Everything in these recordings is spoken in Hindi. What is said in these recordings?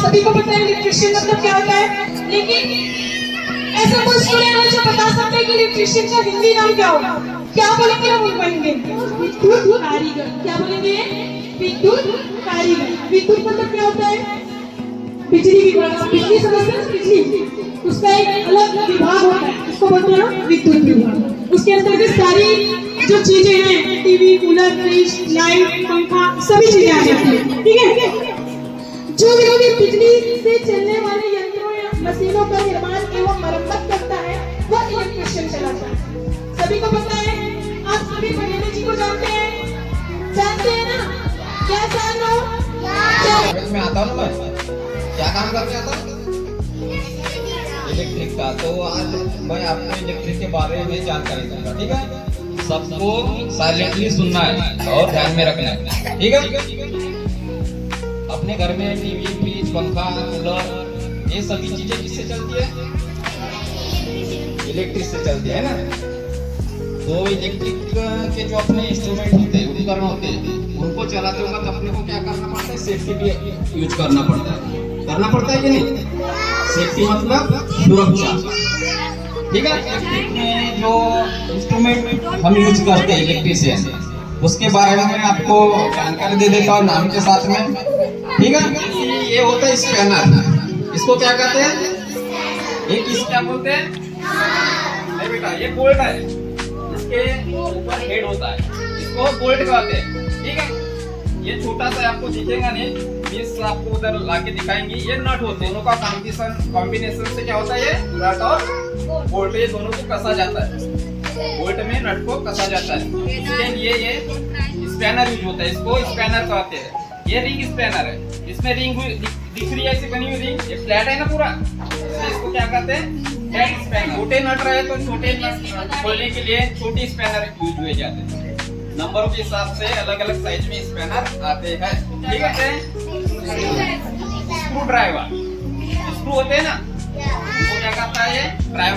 सभी को पता है इलेक्ट्रिशियन मतलब क्या होता है, लेकिन ऐसा कोई स्टूडेंट है जो बता सकता है कि इलेक्ट्रिशियन का हिंदी नाम क्या होगा? क्या बोलेंगे हम बोलेंगे विद्युत कारीगर। क्या बोलेंगे? विद्युत कारीगर। विद्युत मतलब क्या होता है? बिजली विभाग। बिजली समझते हैं? बिजली, उसका एक अलग विभाग होता है, उसको बोलते हैं विद्युत विभाग। उसके अंतर्गत सारी जो चीजें हैं, टीवी, कूलर, फ्रिज, लाइट, पंखा, सभी चीजें आ जाती हैं। ठीक है। जो भी बिजली से चलने वाले यंत्रों या मशीनों का निर्माण एवं मरम्मत करता है वह इलेक्ट्रिशियन कहलाता है। सभी को पता है। आप सभी पटेल जी को जानते हैं ना? क्या जानो? समझ में आता हूँ मैं क्या काम करने आता हूँ? इलेक्ट्रिक का। तो आज मैं आपको इलेक्ट्रिक के बारे में जानकारी दूंगा। ठीक है, सबको साइलेंटली सुनना है और ध्यान में रखना है। ठीक है। अपने घर में टीवी, फ्रिज, पंखा, कूलर, ये सभी चीजें किससे चलती है? इलेक्ट्रिक से चलती है ना। तो इलेक्ट्रिक के जो अपने इंस्ट्रूमेंट होते हैं, उपकरण होते हैं, उनको चलाते वक्त अपने को क्या करना पड़ता है? सेफ्टी भी यूज करना पड़ता है। करना पड़ता है कि नहीं? सेफ्टी मतलब सुरक्षा। ठीक है। इलेक्ट्रिक में जो इंस्ट्रूमेंट हम यूज करते हैं इलेक्ट्रिशियन, उसके बारे में मैं आपको जानकारी दे देता हूँ नाम के साथ में। ठीक है। ये होता है स्पैनर। इसको क्या कहते हैं? ये किस क्या बोलते हैं? नहीं बेटा, ये बोल्ट है। इसके ऊपर हेड होता है, इसको बोल्ट कहते हैं। ठीक है। ये छोटा सा आपको दिखेगा नहीं, बीस आपको उधर लाके दिखाएंगे। ये नट होते हैं, दोनों का कॉम्बिनेशन से क्या होता है? ये नट और बोल्ट, ये दोनों को कसा जाता है। बोल्ट में नट को कसा जाता है। इसके लिए ये स्पैनर यूज होता है, इसको स्पैनर कहते हैं। ये रिंग स्पैनर है। इसमें रिंग दिख रही है, ऐसी बनी हुई रिंग, ये फ्लैट है ना पूरा, इसलिए इसको क्या कहते हैं? Flat spanner. छोटे नट रहे तो छोटे नट खोलने के लिए छोटे स्पैनर यूज हुए जाते हैं। नंबरों के हिसाब से अलग अलग साइज में स्पैनर आते हैं। ठीक है। स्क्रू ड्राइवर, स्क्रू होते हैं ना, वो क्या करता है? ये ड्राइव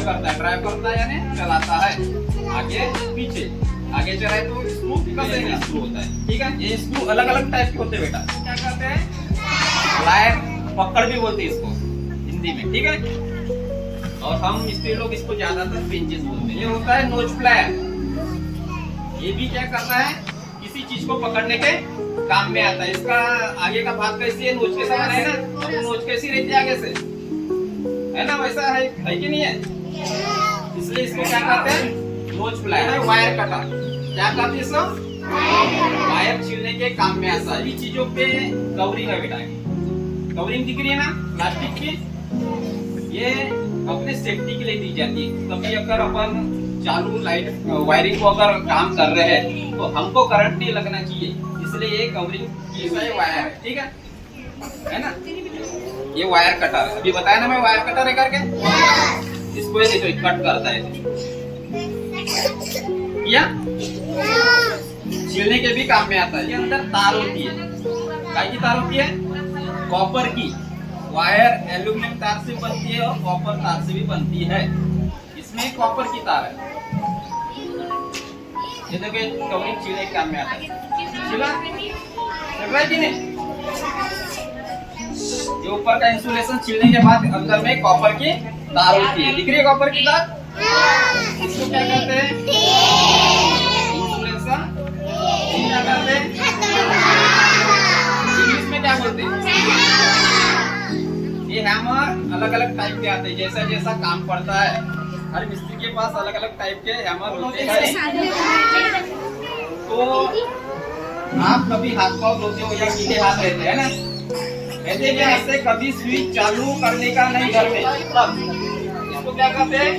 करता है यानी चलाता है आगे पीछे। आगे चलाए तो स्क्रू कसेगा, स्क्रू होता है। ठीक है। ये स्क्रू अलग अलग टाइप के होते हैं बेटा। क्या कहते हैं? लायर पकड़ भी बोलते हैं इसको हिंदी में। ठीक है। और हम स्त्री लोग इसको ज्यादातर पिंचेस बोलते हैं। ये होता है नोच प्लायर। ये भी क्या करता है? किसी चीज को पकड़ने के काम में आता है। इसका आगे का भाग कैसी है? नोच के समान है ना, तो नोच कैसी रहती है आगे से, है ना, वैसा है कि नहीं है? इसलिए इसको क्या कहते हैं? नोच प्लायर। वायर कटर, क्या कहते हैं इसको? वायर छीलने के काम में आता है। चीजों पे कवरिंग है बेटा, कवरिंग दिख रही है ना प्लास्टिक की, ये अपने सेफ्टी के लिए दी जाती है। कभी अगर अपन चालू लाइट वायरिंग को अगर काम कर रहे हैं तो हमको करंट नहीं लगना चाहिए, इसलिए ये कवरिंग की वायर है। ठीक है ना। ये वायर कटर है, अभी बताया ना मैं वायर कटर है करके। इसको ये देखो कट करता है या छीलने के भी काम में आता है। ये अंदर तार होती है, काय की तार होती है? कॉपर की। वायर एल्यूमिनियम तार से बनती है और कॉपर तार से भी बनती है। इसमें कॉपर की तार है। ये देखो कवरिंग छीलने के काम में आता है। छिला लग रहा है कि नहीं? ये ऊपर का इंसुलेशन छीलने के बाद अंदर में कॉपर की तार होती है। दिख रही है कॉपर की तार? इसको क्या कहते हैं? इंसुलेशन। क्या कहते हैं? इंग्लिश में क्या बोलते हैं? ये हैमर अलग अलग टाइप के आते हैं, जैसा जैसा काम पड़ता है। हर मिस्त्री के पास अलग अलग टाइप के हैमर होते हैं। तो आप कभी हाथ पाँव धोते हो या गीले हाथ रहते हैं ना, ऐसे क्या ऐसे कभी स्विच चालू करने का नहीं घर में, तब इसको क्या कहते हैं?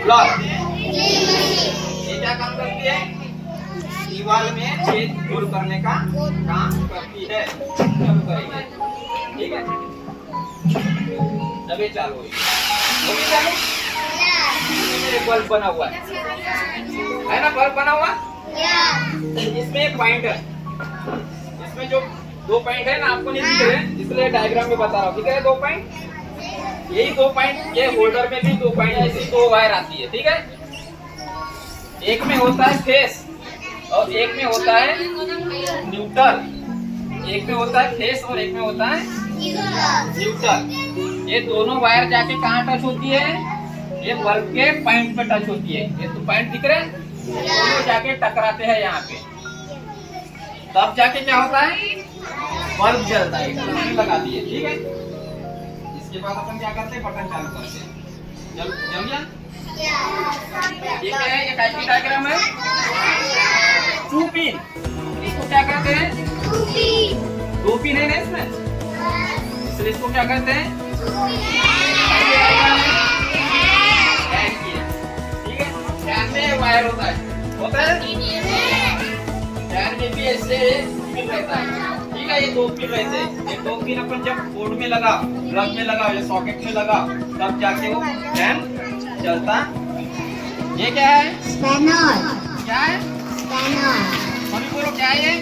प्लग। ये क्या काम करती है? दीवार में छेद दूर करने का काम करती है। चालू करेंगे, ठीक है, तभी चालू होगी। बल्ब बना हुआ है ना, बल्ब बना हुआ। इसमें एक पॉइंट है, इसमें जो दो पॉइंट है ना, आपको नहीं दिख रहे, इसलिए डायग्राम में बता रहा हूँ। ठीक है, दो पॉइंट, यही दो पॉइंट, ये होल्डर में भी दो पॉइंट, ऐसी दो वायर आती है। ठीक है, एक में होता है फेस और एक में होता है न्यूट्रल। एक में होता है फेस और एक में होता है न्यूट्रल। ये दोनों वायर जाके कहाँ टच होती है? ये बल्ब के पॉइंट पे टच होती है। ये तो पॉइंट दिख रहे हैं, दोनों जाके टकराते हैं यहाँ पे, तब जाके क्या होता है? बल्ब जलता है। हमने लगा दिए, ठीक है। इसके बाद अपन क्या करते हैं? बटन चालू करते हैं। जल गया? ये क्या है? ये टाइप की डायग्राम है। 2 पिन, इसको क्या कहते हैं? 2 पिन है ना इसमें, इसलिए इसको क्या कहते हैं? ठीक है। फैन में वायर होता है फैन में भी ऐसे पिन रहता है, ठीक है। ये 2 पिन रहते हैं। ये 2 पिन अपन जब बोर्ड में लगा, प्लग में लगा या सॉकेट में लगा, तब जाके वो फैन चलता। ये क्या है? स्पैनर। क्या है? स्पैनर। मम्मी बोलो क्या है ये?